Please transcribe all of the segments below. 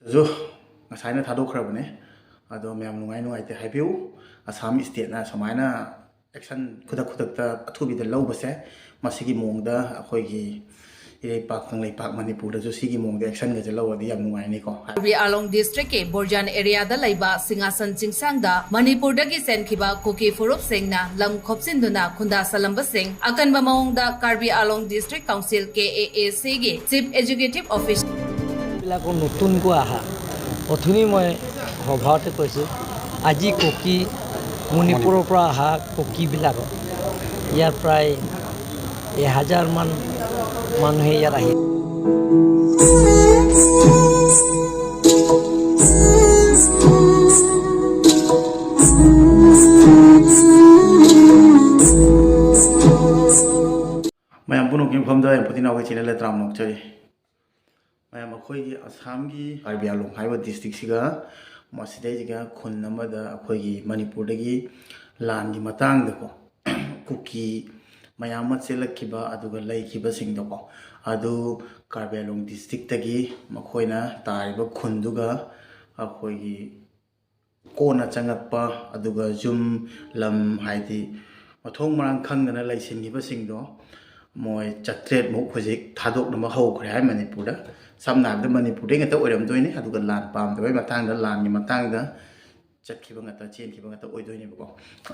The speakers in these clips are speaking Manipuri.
जो ngसाइना थादोखरबने अदो मैम नुंगाई नुंगाइते हाइबिउ असम स्टेटना समाइना एक्शन खुदक खुदकता अथुबिदा लौबसे मसिगी मोंगदा अखोइगी इरेपाक खंगलेपाक मणिपुरदसु सिगी मोंगदा एक्शन गजे लौवदी याम नुंगाइनिको कार्बी आलोंग डिस्ट्रिक्ट के बोरजान एरिया दा लैबा सिंगासन चिंगसांगदा मणिपुरदगी सेनखिबा कुकी फुरुप सिंगना लम खोपसिनदुना खुंदा सलंबा सिंग अकनबा मौंगदा Karbi Anglong district council KAAC गे चीफ एजुकेटिव ऑफिसर বিলাকৰ নতুনকৈ আহা অথনি মই সভাতে কৈছোঁ আজি কুকি মণিপুৰৰ পৰা অহা কুকিবিলাক ইয়াৰ প্ৰায় 1000 মান মানুহে ইয়াত আহি मैम पुनो किम फमदा पुतिना वे चैनल त्राम नोकचै मैम अखोइगी असमगी कार्बी आलोंग हाइबा डिस्ट्रिक्ट सिगा मसिदैजिगा खुन नमदा अखोइगी मणिपुरदगी लानगी मतंगदको कुकी मैम चेलखिबा अदुगा लैखिबा सिंगदको अदु कार्बी आलोंग डिस्ट्रिक्ट तगी मखोइना तारिबा खुनदुगा अखोइगी कोना चंगकपा अदुगा जुम लम हाइदि मथोंग मरांग खंगना लैसिनगिबा सिंगदो मोय चट्रेट मुख हुजिक थादोकनबा हौखरे हाय मणिपुरदा समनाबदा मणिपुरदे ngata oiramdoine aduga lan pamdbai matangda langi matangda चटखिबा ngata chenखिबा ngata oidoine bako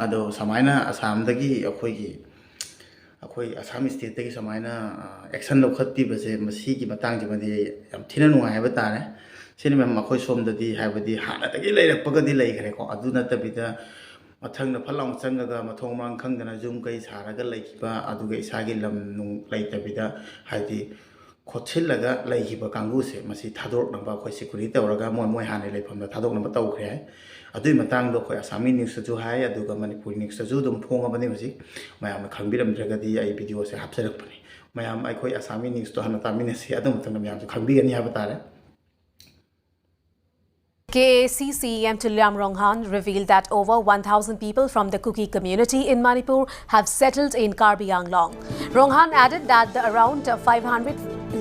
ado samaina asamdagi अखोई असम स्टेट तगी समाइना एक्शन लौखत्ती बसे मसीगी मतंग जबदि यम थिना नुंगाइबा तारे सिनि मैम अखोई सोमददी हाइबदि हाना तगी लैरकपगदि लैखरेको अदु नतबिदा मथंग फलांग चंगगा मथोंग मांग खंगदना जुम कई सारागा लैखिबा अदुगा इसागी लम नुंग लैतबिदा हाइदि खोछिलगा लैखिबा कांगुसे मसी थादोरनबा अखोई सिक्युरिटी तौरगा मोय मोय हाने लैफमदा थादोरनबा तौखरे हाय अदुई मतंग दो अखोई आसामी न्यूज़ जु हाय अदुगा मणिपुरी न्यूज़ जु दुम फोंगबने हजि मयाम खंबिरमद्रगदि आई वीडियो से हापसरकपने मयाम अखोई आसामी न्यूज़ तो हना तामिनसे अदुम मतंग मयाम खंबिगनि हाबा तारे KAC CEM Tulyam Ronghan revealed that over 1,000 people from the Kuki community in Manipur have settled in Karbi Anglong. Ronghan added that the around 500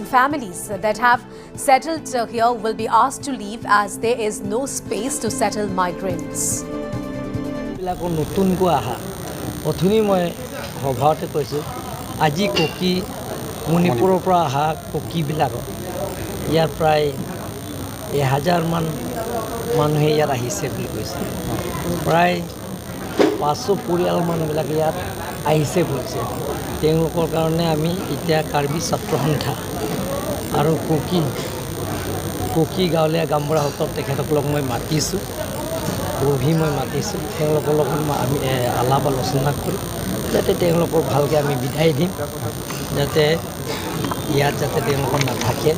families that have settled here will be asked to leave as there is no space to settle migrants. বিলাকৰ নতুনকৈ আহা অথনি মই সভাতে কৈছোঁ আজি কুকি মণিপুৰৰ পৰা অহা কুকিবিলাক ইয়াৰ প্ৰায় 1000 মান মানুহে ইয়াত আহিছে বুলি কৈছে প্ৰায় 500 পৰিয়াল মানুহবিলাক ইয়াত আহিছে বুলিছে তেওঁলোকৰ কাৰণে আমি এতিয়া কাৰ্বি ছাত্ৰ সন্থা আৰু কুকি গাঁৱলীয়া গামবুঢ়াসকল তেখেতসকলক মই মাতিছোঁ গভীৰ মই মাতিছোঁ তেওঁলোকৰ লগত আমি আলাপ আলোচনা কৰি যাতে তেওঁলোকৰ ভালকৈ আমি বিদায় দিম যাতে ইয়াত যাতে তেওঁলোকৰ নাথাকে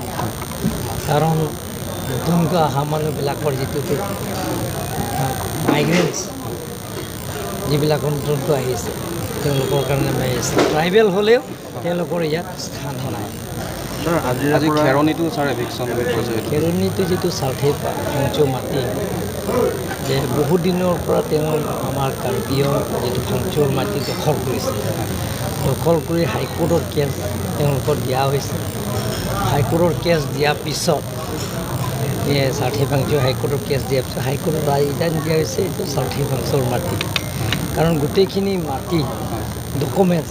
কাৰণ নতুনকৈ অহা মানুহবিলাকৰ যিটো মাইগ্ৰেণ্টছ যিবিলাক নতুনকৈ আহিছে তেওঁলোকৰ কাৰণে মই ট্ৰাইবেল হ'লেও তেওঁলোকৰ ইয়াত স্থান নাই আজি খেৰণিটো ছাৰ এভিকশ্যন খেৰণিটো যিটো চাউথে ফাংচু মাটি যে বহুত দিনৰ পৰা তেওঁ আমাৰ কাৰ্বিৰ যিটো ফাংচুৰ মাটি দখল কৰিছে দখল কৰি হাইকোৰ্টৰ কেছ তেওঁলোকক দিয়া হৈছে হাইকোৰ্টৰ কেছ দিয়াৰ পিছত ষাঠি ফাংচু হাইকোৰ্টৰ কেছ দিয়াৰ পিছত হাইকোৰ্টৰ ৰায়দান দিয়া হৈছে এইটো ষাঠি ফাংচুৰ মাটি কাৰণ গোটেইখিনি মাটি ডকুমেণ্টছ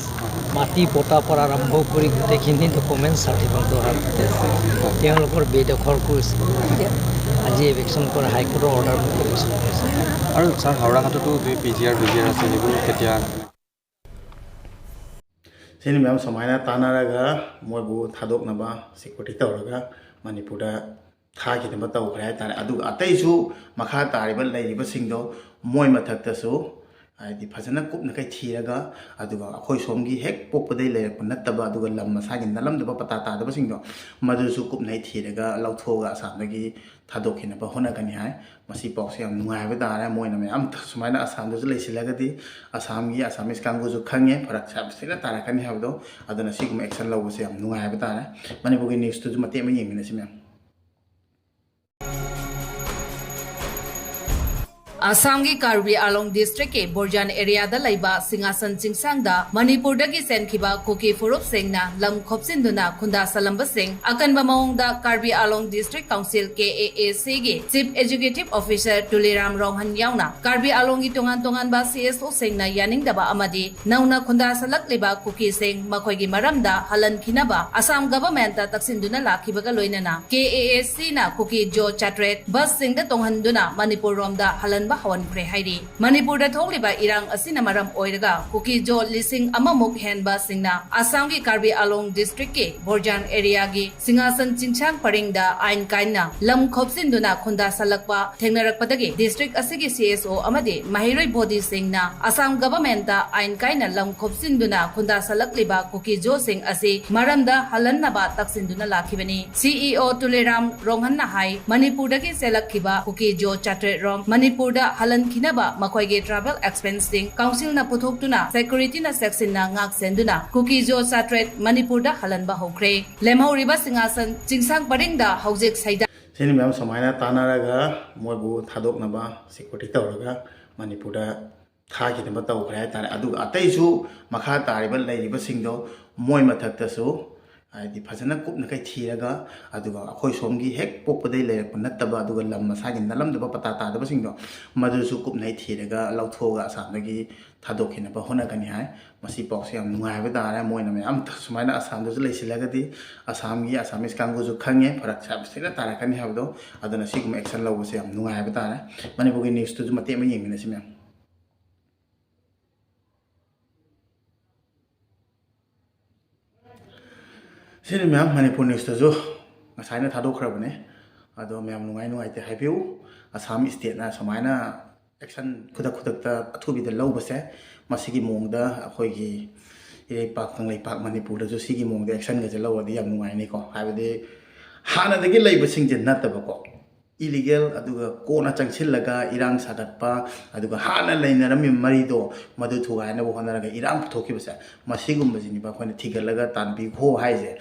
মাটি পতাৰ পৰা আৰম্ভ কৰি গোটেইখিনি ডকুমেণ্টছ ষাঠি ফাংচুৰ হাততে আছে তেওঁলোকৰ বেদখল কৰিছে আজি এভিকশ্যন কৰা হাইকোৰ্টৰ অৰ্ডাৰ মতে এভিকশ্যন কৰিছে আৰু ছাৰ হাওৰাঘাটতো PGR আছে সেইবোৰ কেতিয়া सिनि मैम समाइना तानारगा मोयबु थादोकनबा सिक्युरिटी तौरगा मणिपुरदा थाखिदबा तौखरे हायतारे अदुगा अतैसु मखा तारिबा लैरिबा सिंगदो मोय मथक्तसु आदि फजना कुपना कई थीरगा अदुगा अखोय सोमगी हेक पोपदे लेरक नत्तबा अदुगा लम मसागी नलमदबा पता तादबा सिंगदो मदुसु कुपना थीरगा लौथोगा आसामदगी थादोखिनबा होनागनि हाय मसी पाउसे याम नुंगायबा तारे मोयना मैम सुमाइना आसामदसु लैसिलगदि आसामगी आसामिस कांगुजु खंगे फरक साबसिना तारकनि हाबदो अदुना सिगम एक्शन लौबसे याम नुंगायबा तारे मणिपुरगी न्यूज़ तुजु मते मे येंगिनसि मैम असम की कार्बी आलोंग डिस्ट्रिक्ट के बोरजान एरिया दा लैबा सिंगासन चिंगसांग दा मणिपुर दगी सेनखिबा कुकी फुरुप सिंगना लम खोपसिनदुना खुंदा सलंबा सिंग अकनबा मौंगदा Karbi Anglong district council KAAC गे chief executive officer Tuleram Rohan यावना कार्बी आलोंग की तोंगान तोंगान बा CSO सिंगना यानिंगदबा अमदी नौना खुंदा सलकलेबा कुकी सिंग मखोयगी मरमदा हलन खिनबा असम गवर्नमेंट तक्सिनदुना लाखिबगा लोइनना KAAC ना कुकी जो चाट्रेट बस सिंगदा तोंहनदुना मणिपुर रोमदा हलन हवनख्रे हाइरी मणिपुर थोलिबा इरांग असिना मरम ओइरगा कुकी जो लिसिंग अममुक हेनबा सिंगना असम की कार्बी आलोंग डिस्ट्रिक्ट के बोरजान एरिया की सिंगासन चिंचांग परिंगदा आइन काइना लम खोपसिनदुना खुंदा सलकपा थेंगनरकपदगी डिस्ट्रिक्ट असिगी CSO अमदि महिरोई बोडी सिंगना असम गवर्नमेंट आइन काइना लम खोपसिनदुना खुंदा सलकलिबा कुकी जो सिंग असि मरमदा हलन्नबा तक्सिनदुना लाखिबनी CEO तुलेराम रोंहन्ना हाई मणिपुरदगी सेलकखिबा कुकी जो चाट्रे रोम मणिपुर हलन खिनबा मखोयगे ट्रैवल एक्सपेंसिंग काउंसिल ना पुथोक्तुना सिक्योरिटी ना सेक्शन ना ngak senduna कुकी जो साट्रेट मणिपुर दा हलनबा होख्रे लेमहौरिबा सिंगासन चिंसांग परिंगदा हौजिक साइदा सेनि मैम समायना तानारगा मोयबु थादोकनबा सिक्योरिटी तौरगा मणिपुर दा थागिनबा तौख्रे तारे अदु अतैसु मखा तारिबा लैरिबा सिंगदो मोय मथक्तसु हाइदि फजना कुपना कई थीरगा अदुगा अखोय सोमगी हेक पोपदै लेरप नत्तबा अदुगा लम मसागी नलमदबा पता तादबा सिंगदो मदुसु कुपनै थीरगा लौथोगा आसामदगी थादोखिनबा होनागनि हाय मसी पाउसे याम नुंगायबा तारे मोयना मैम सुमायना आसामदसु लेसिलगदि आसामगी आसामिस कांगुजु खंगे फरक साबसिना तारकनि हाबदो अदुना सिगुम एक्शन लौबसे याम नुंगायबा तारे मणिपुरगी न्यूज़ तुजु मते म येंगिनसि मैम सिनि मैम मणिपुर न्यूज़ तुजु ngसाइना थादोखरबने अदो मैम नुंगाइते हाइबिउ आसाम स्टेट ना समाइना एक्शन खुदक खुदकता अथुबिदा लौबसे मसिगी मोंगदा अखोयगी इरेपाक कंगलेपाक मणिपुर दजु सिगी मोंगदा एक्शन गजे लौवदि याम नुंगाइने को हाइबदि हानादगी लैबसिंग जे नतबको इलीगल अदुगा कोना चंगसिलगा इरांग सागतपा अदुगा हाना लैनरमि मरिदो मदु थुगायना होनरगा इरांग पुथोखिबसे मसिगुम्बजिनिबा खोने थिगलगा तानबि खो हाइजे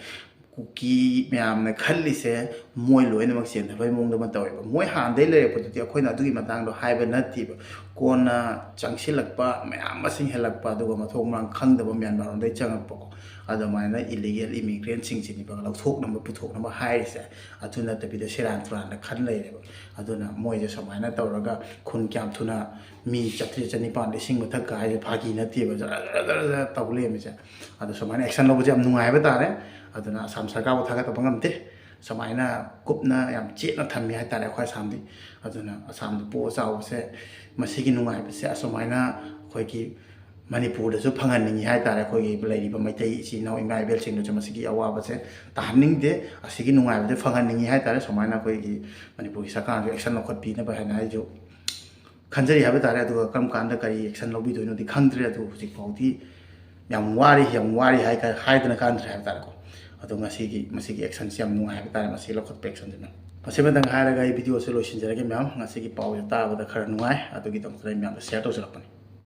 कुकी मैम खल्लिसे मोय लोइनमक सेनथबय मोंगदमा तवइबा मोय हानदै लेरपदि अखोइना अदुगी मतांगदो हाइबा नथिबा कोना चंगसिलकपा मैम मसिंग हेलकपा अदुगा मथोंमांग खंगदबा म्यानमारदै चंगपको अदमायना इलीगल इमिग्रेंट सिंगसिनिबा लौथोकनबा पुथोकनबा हाइसे अदु नतबिदा सेरान तुरान खन लेरेबा अदुना मोयजे समायना तवरगा खुन क्याम थुना मी चत्रि चनिपान लिसिंग मथक गाय फागी नथिबा जरा तवलेमिसे अदु समायना एक्शन लौबजे याम नुंगायबा तारे अदुना असम सरकार थागतबा ngamte समायना कुपना याम चेतना थम्मी हाय तारे खय सामदि अदुना असम पो चावसे मसिगी नुंगायबसे असमायना खयकी मणिपुर दसु फंगनिंग हाय तारे खयगी लैरिबा मैतै इसी नाव इमाइबेल सिंगदु मसिगी अवाबसे ताहनिंगदे असिगी नुंगायबदे फंगनिंग हाय तारे समायना खयगी मणिपुर सरकार एक्शन लौखतपीनबा हायना आइजु खंजरी हाबे तारे अदुगा कम कांदा करी एक्शन लौबिदोइनोदि खंगद्रे अदु हुजिक फाउदि याम वारी हाय का हायदना कांद्रे हाय तारे को अदो मसिगी एक्शन से याम नुंगायबा तारे मसिगी लौखत एक्शन दिना मसिबदंग हायरगा इ वीडियो से लोइसिनजरगे मैम मसिगी पाउ ताबदा खरा नुंगाय अदुगी तमतरे मैम शेयर तौसरपनि